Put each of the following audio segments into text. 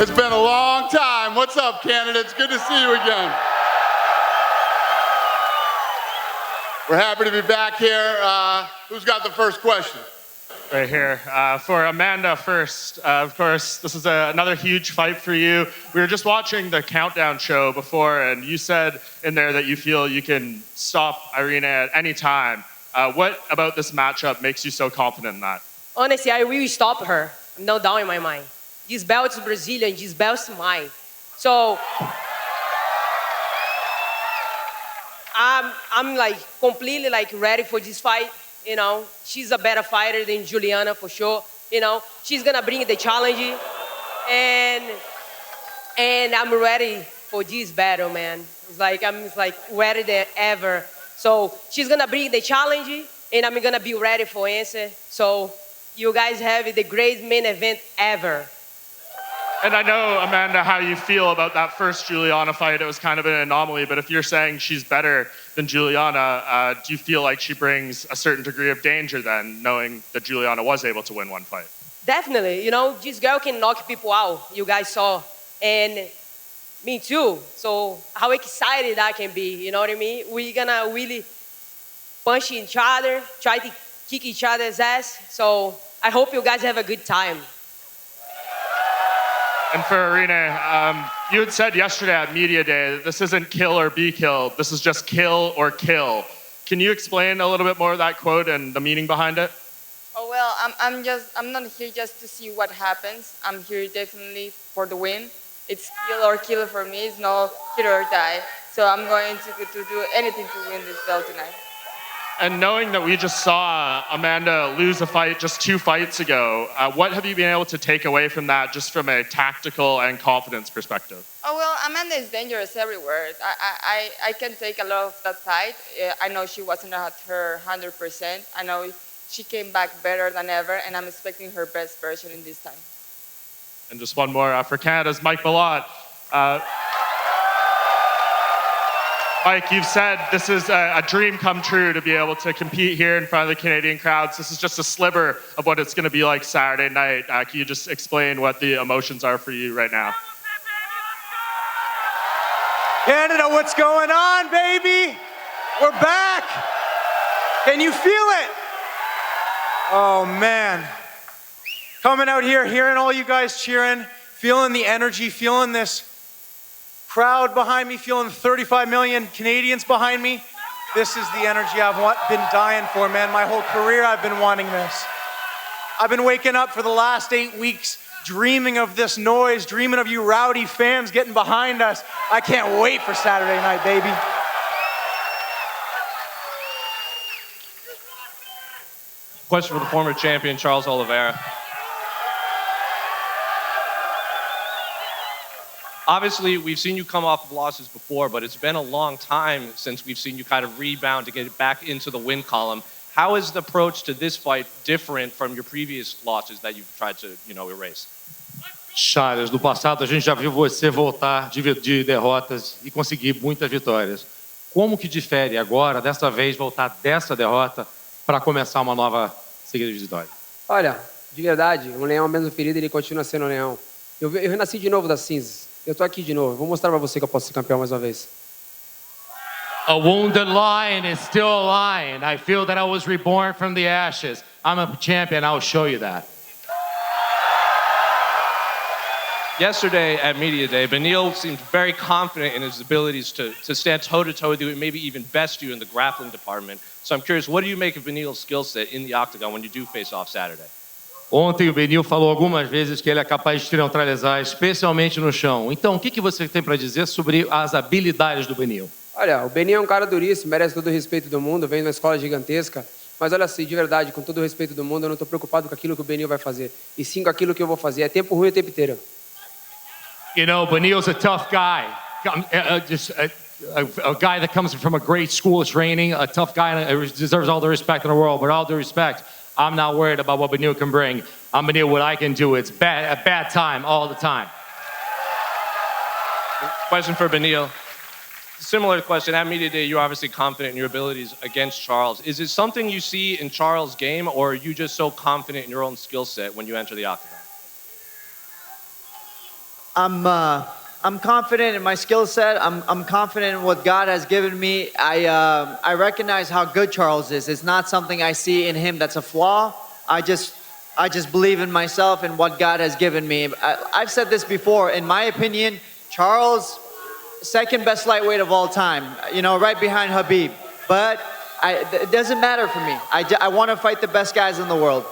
It's been a long time. What's up, candidates? Good to see you again. We're happy to be back here. Who's got the first question? Right here. For Amanda first, of course, this is another huge fight for you. We were just watching the countdown show before, and you said in there that you feel you can stop Irene at any time. What about this matchup makes you so confident in that? Honestly, I will stop her. No doubt in my mind. This belt is Brazilian, this belt is mine. So, I'm like completely like ready for this fight. You know, she's a better fighter than Juliana for sure. You know, she's gonna bring the challenge, and I'm ready for this battle, man. I'm ready than ever. So she's gonna bring the challenge, and I'm gonna be ready for answer. So you guys have the great main event ever. And I know, Amanda, how you feel about that first Juliana fight. It was kind of an anomaly, but if you're saying she's better than Juliana, do you feel like she brings a certain degree of danger then, knowing that Juliana was able to win one fight? Definitely. You know, this girl can knock people out, you guys saw. And me too. So how excited I can be, you know what I mean? We're gonna really punch each other, try to kick each other's ass. So I hope you guys have a good time. And for Irene, you had said yesterday at Media Day that this isn't kill or be killed. This is just kill or kill. Can you explain a little bit more of that quote and the meaning behind it? Oh, well, I'm not here just to see what happens. I'm here definitely for the win. It's kill or kill for me. It's no hit or die. So I'm going to do anything to win this belt tonight. And knowing that we just saw Amanda lose a fight just 2 fights ago, what have you been able to take away from that just from a tactical and confidence perspective? Oh, well, Amanda is dangerous everywhere. I can take a lot of that fight. I know she wasn't at her 100%. I know she came back better than ever, and I'm expecting her best version in this time. And just one more for Canada's Mike Ballot. Mike, you've said this is a dream come true to be able to compete here in front of the Canadian crowds. This is just a sliver of what it's going to be like Saturday night. Can you just explain what the emotions are for you right now? Canada, what's going on, baby? We're back. Can you feel it? Oh, man. Coming out here, hearing all you guys cheering, feeling the energy, feeling this crowd behind me, feeling 35 million Canadians behind me. This is the energy I've been dying for, man. My whole career I've been wanting this. I've been waking up for the last 8 weeks dreaming of this noise, dreaming of you rowdy fans getting behind us. I can't wait for Saturday night, baby. Question for the former champion, Charles Oliveira. Obviously, we've seen you come off of losses before, but it's been a long time since we've seen you kind of rebound to get back into the win column. How is the approach to this fight different from your previous losses that you've tried to, erase? Charles, no passado a gente já viu você voltar de derrotas e conseguir muitas vitórias. Como que difere agora, dessa vez, voltar dessa derrota para começar uma nova seguida de vitória? Olha, de verdade, um leão mesmo ferido, ele continua sendo um leão. Eu renasci de novo das cinzas. Eu tô aqui de novo. Vou mostrar para você que eu posso ser campeão mais uma vez. A wounded lion is still a lion. I feel that I was reborn from the ashes. I'm a champion. I'll show you that. Yesterday at Media Day, Beneil seemed very confident in his abilities to stand toe-to-toe with you and maybe even best you in the grappling department. So I'm curious, what do you make of Beneil's skill set in the octagon when you do face off Saturday? Ontem o Beneil falou algumas vezes que ele é capaz de te neutralizar, especialmente no chão. Então, o que você tem para dizer sobre as habilidades do Beneil? Olha, o Beneil é um cara duríssimo, merece todo o respeito do mundo, vem de uma escola gigantesca. Mas olha assim, de verdade, com todo o respeito do mundo, eu não estou preocupado com aquilo que o Beneil vai fazer. E sim com aquilo que eu vou fazer. É tempo ruim o tempo inteiro. You know, Beneil's a tough guy. Just a guy that comes from a great school of training, a tough guy, deserves all the respect in the world. But all due respect, I'm not worried about what Beneil can bring. I'm Beneil, what I can do. It's a bad time all the time. Question for Beneil. Similar question. At Media Day, you're obviously confident in your abilities against Charles. Is it something you see in Charles' game, or are you just so confident in your own skill set when you enter the octagon? I'm confident in my skill set. I'm confident in what God has given me. I recognize how good Charles is. It's not something I see in him that's a flaw. I just believe in myself and what God has given me. I've said this before. In my opinion, Charles, second best lightweight of all time. You know, right behind Habib. But it doesn't matter for me. I want to fight the best guys in the world.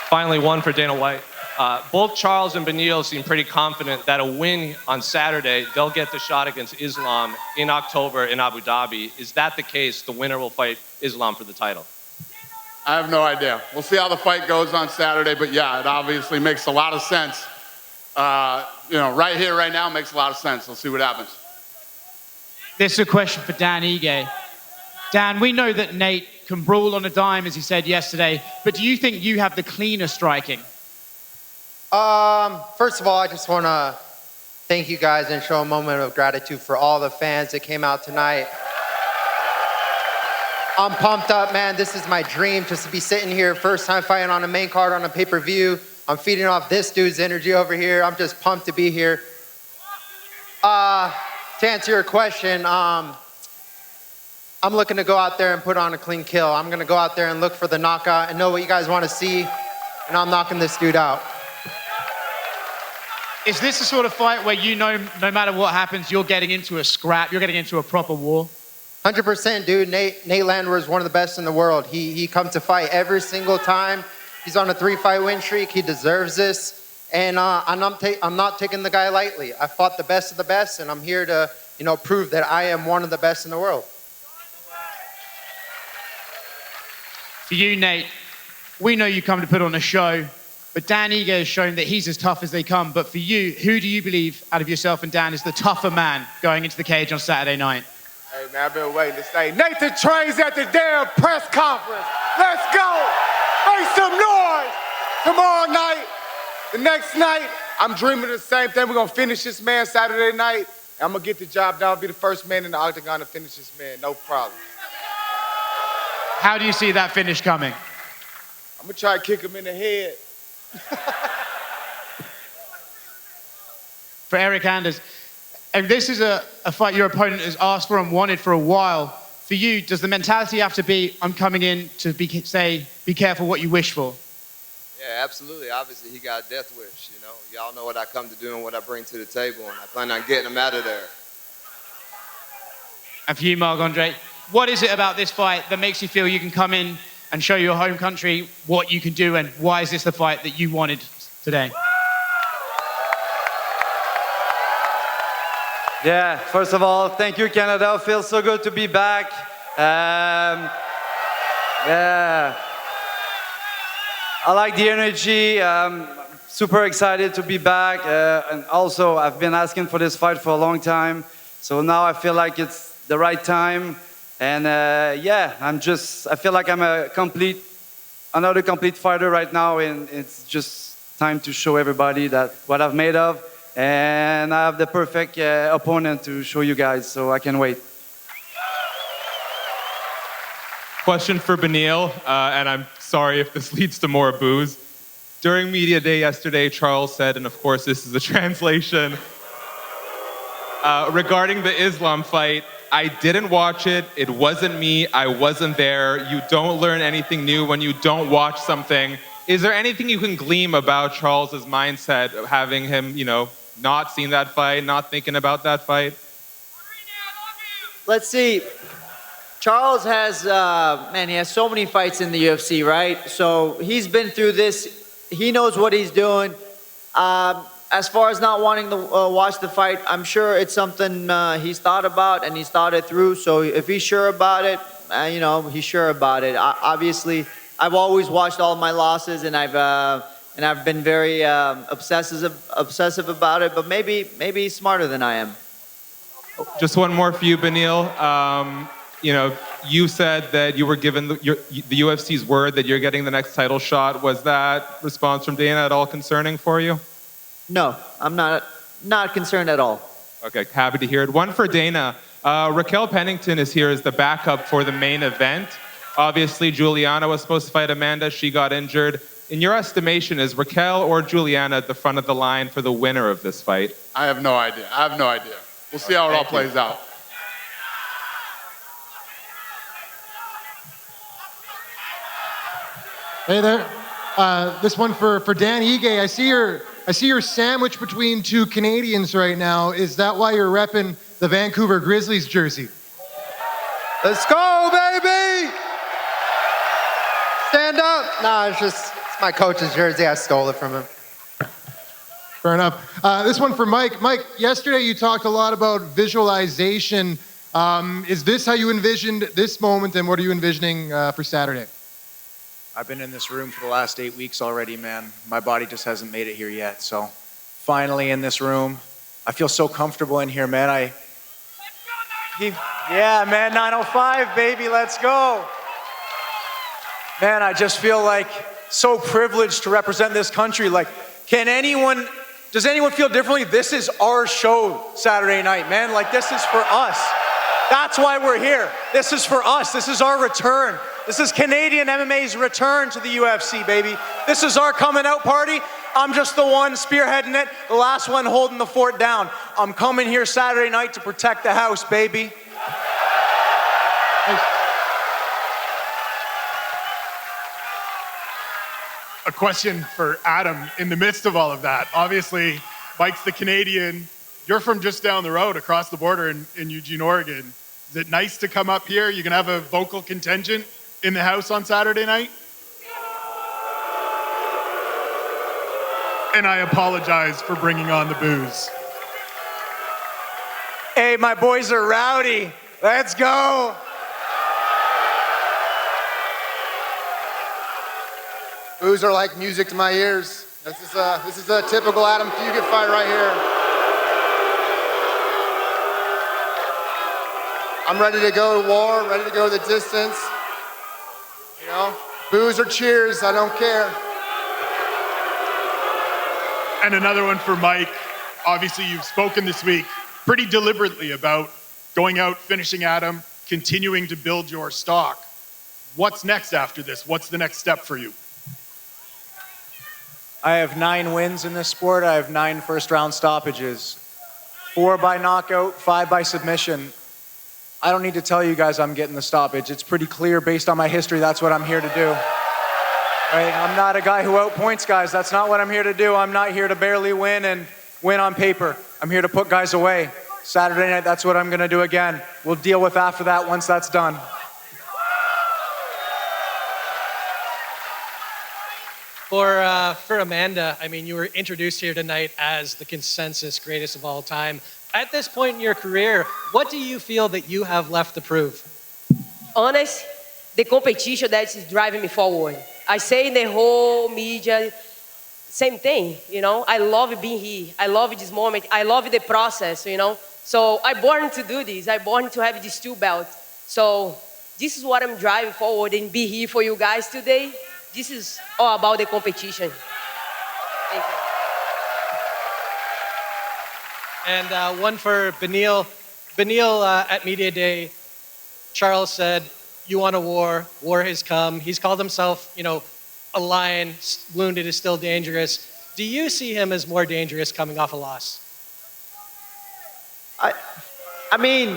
Finally, one for Dana White. Both Charles and Beneil seem pretty confident that a win on Saturday, they'll get the shot against Islam in October in Abu Dhabi. Is that the case? The winner will fight Islam for the title? I have no idea. We'll see how the fight goes on Saturday, but yeah, it obviously makes a lot of sense. You know, right here, right now, makes a lot of sense. We'll see what happens. This is a question for Dan Ige. Dan, we know that Nate can brawl on a dime, as he said yesterday, but do you think you have the cleaner striking? First of all, I just want to thank you guys and show a moment of gratitude for all the fans that came out tonight. I'm pumped up, man. This is my dream, just to be sitting here, first time fighting on a main card on a pay-per-view. I'm feeding off this dude's energy over here. I'm just pumped to be here. To answer your question, I'm looking to go out there and put on a clean kill. I'm going to go out there and look for the knockout and know what you guys want to see, and I'm knocking this dude out. Is this the sort of fight where you know no matter what happens, you're getting into a scrap, you're getting into a proper war? 100%, dude. Nate Landwehr is one of the best in the world. He comes to fight every single time. He's on a 3-fight win streak. He deserves this. And I'm not taking the guy lightly. I fought the best of the best, and I'm here to, you know, prove that I am one of the best in the world. For you, Nate, we know you come to put on a show, but Dan Ige has shown that he's as tough as they come. But for you, who do you believe out of yourself and Dan is the tougher man going into the cage on Saturday night? Hey, man, I've been waiting to say, Nathan trains at the damn press conference. Let's go. Make some noise. Tomorrow night, the next night, I'm dreaming of the same thing. We're going to finish this man Saturday night. And I'm going to get the job done. I'll be the first man in the octagon to finish this man. No problem. How do you see that finish coming? I'm going to try to kick him in the head. For Eric Anders, and this is a fight your opponent has asked for and wanted for a while. For you, does the mentality have to be, I'm coming in to be careful what you wish for? Yeah, absolutely. Obviously, he got a death wish, you know. Y'all know what I come to do and what I bring to the table, and I plan on getting him out of there. And for you, Marc-Andre, what is it about this fight that makes you feel you can come in and show your home country what you can do, and why is this the fight that you wanted today? Yeah, first of all, thank you, Canada. It feels so good to be back. Yeah, I like the energy. Super excited to be back. And also, I've been asking for this fight for a long time. So now I feel like it's the right time. And yeah, I feel like I'm another complete fighter right now. And it's just time to show everybody that what I've made of. And I have the perfect opponent to show you guys, so I can wait. Question for Beneil, and I'm sorry if this leads to more boos. During media day yesterday, Charles said, and of course this is a translation, regarding the Islam fight, I didn't watch it, it wasn't me, I wasn't there. You don't learn anything new when you don't watch something. Is there anything you can glean about Charles's mindset of having him, you know, not seen that fight, not thinking about that fight? Let's see. Charles has, he has so many fights in the UFC, right? So he's been through this. He knows what he's doing. As far as not wanting to watch the fight, I'm sure it's something he's thought about and he's thought it through. So if he's sure about it, he's sure about it. Obviously, I've always watched all my losses, and I've been very obsessive about it. But maybe he's smarter than I am. Just one more for you, Beneil. You said that you were given the UFC's word that you're getting the next title shot. Was that response from Dana at all concerning for you? No, I'm not concerned at all. Okay, happy to hear it. One for Dana. Raquel Pennington is here as the backup for the main event. Obviously, Juliana was supposed to fight Amanda. She got injured. In your estimation, is Raquel or Juliana at the front of the line for the winner of this fight? I have no idea. We'll see how it all plays out. Hey there. This one for Dan Ige. I see you're sandwiched between two Canadians right now. Is that why you're repping the Vancouver Grizzlies jersey? Let's go, baby! Stand up. Nah, it's my coach's jersey. I stole it from him. Fair enough. This one for Mike. Mike, yesterday you talked a lot about visualization. Is this how you envisioned this moment, and what are you envisioning for Saturday? I've been in this room for the last 8 weeks already, man. My body just hasn't made it here yet. So finally in this room, I feel so comfortable in here, man. Yeah, man, 905, baby, let's go. Man, I just feel like so privileged to represent this country. Like, does anyone feel differently? This is our show Saturday night, man. Like, this is for us. That's why we're here. This is for us. This is our return. This is Canadian MMA's return to the UFC, baby. This is our coming out party. I'm just the one spearheading it, the last one holding the fort down. I'm coming here Saturday night to protect the house, baby. A question for Adam in the midst of all of that. Obviously, Mike's the Canadian. You're from just down the road across the border in Eugene, Oregon. Is it nice to come up here? You can have a vocal contingent in the house on Saturday night? And I apologize for bringing on the booze. Hey, my boys are rowdy. Let's go. Booze are like music to my ears. This is a typical Adam Fugit fight right here. I'm ready to go to war, ready to go the distance. You know, booze or cheers, I don't care. And another one for Mike. Obviously, you've spoken this week pretty deliberately about going out, finishing Adam, continuing to build your stock. What's next after this? What's the next step for you? I have 9 wins in this sport. I have 9 first-round stoppages. 4 by knockout, 5 by submission. I don't need to tell you guys I'm getting the stoppage. It's pretty clear based on my history, that's what I'm here to do. Right? I'm not a guy who outpoints guys. That's not what I'm here to do. I'm not here to barely win and win on paper. I'm here to put guys away. Saturday night, that's what I'm gonna do again. We'll deal with after that once that's done. For Amanda, I mean, you were introduced here tonight as the consensus greatest of all time. At this point in your career, what do you feel that you have left to prove? Honest, the competition that is driving me forward. I say in the whole media, same thing, you know. I love being here. I love this moment. I love the process, you know. So I'm born to do this. I'm born to have this 2 belt. So this is what I'm driving forward and be here for you guys today. This is all about the competition. Thank you. And one for Beneil. Beneil, at Media Day, Charles said, you want a war, war has come. He's called himself, you know, a lion, wounded is still dangerous. Do you see him as more dangerous coming off a loss? I mean,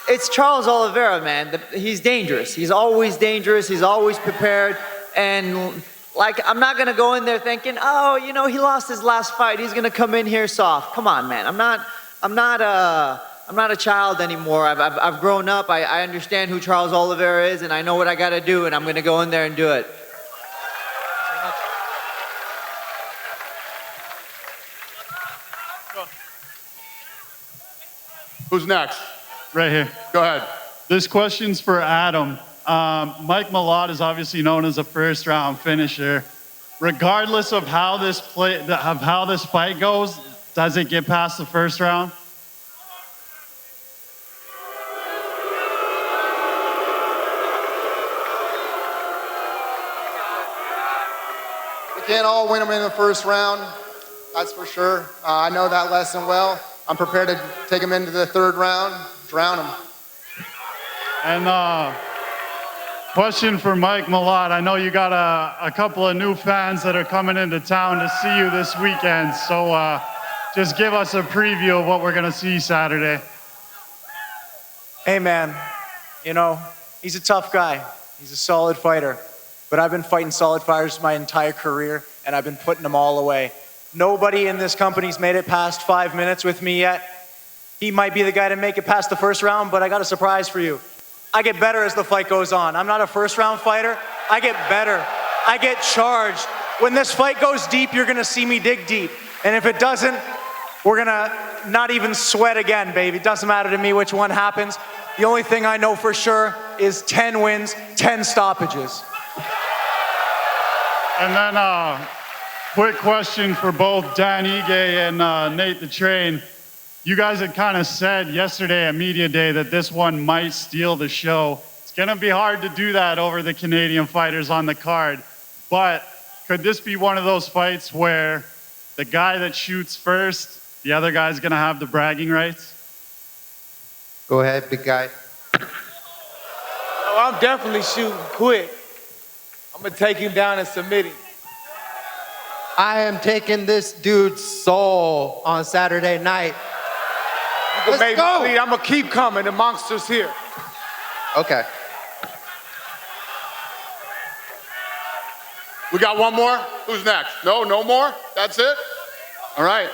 it's Charles Oliveira, man. He's dangerous. He's always dangerous. He's always prepared. And like, I'm not gonna go in there thinking, oh, you know, he lost his last fight. He's gonna come in here soft. Come on, man. I'm not a child anymore. I've grown up. I understand who Charles Oliveira is, and I know what I gotta do, and I'm gonna go in there and do it. Who's next? Right here. Go ahead. This question's for Adam. Mike Malott is obviously known as a first-round finisher. Regardless of how this fight goes, does it get past the first round? We can't all win them in the first round, that's for sure. I know that lesson well. I'm prepared to take them into the 3rd round, drown them. And Question for Mike Malott. I know you got a couple of new fans that are coming into town to see you this weekend. So just give us a preview of what we're going to see Saturday. Hey, man, you know, he's a tough guy. He's a solid fighter. But I've been fighting solid fighters my entire career, and I've been putting them all away. Nobody in this company's made it past 5 minutes with me yet. He might be the guy to make it past the first round, but I got a surprise for you. I get better as the fight goes on. I'm not a first round fighter. I get better. I get charged. When this fight goes deep, you're gonna see me dig deep. And if it doesn't, we're gonna not even sweat again, baby. It doesn't matter to me which one happens. The only thing I know for sure is 10 wins, 10 stoppages. And then quick question for both Dan Ige and Nate the Train. You guys had kind of said yesterday at Media Day that this one might steal the show. It's going to be hard to do that over the Canadian fighters on the card. But could this be one of those fights where the guy that shoots first, the other guy's going to have the bragging rights? Go ahead, big guy. Oh, I'm definitely shooting quick. I'm going to take him down and submit him. I am taking this dude's soul on Saturday night. Let's go. I'm going to keep coming. The monster's here. Okay. We got one more? Who's next? No more? That's it? All right.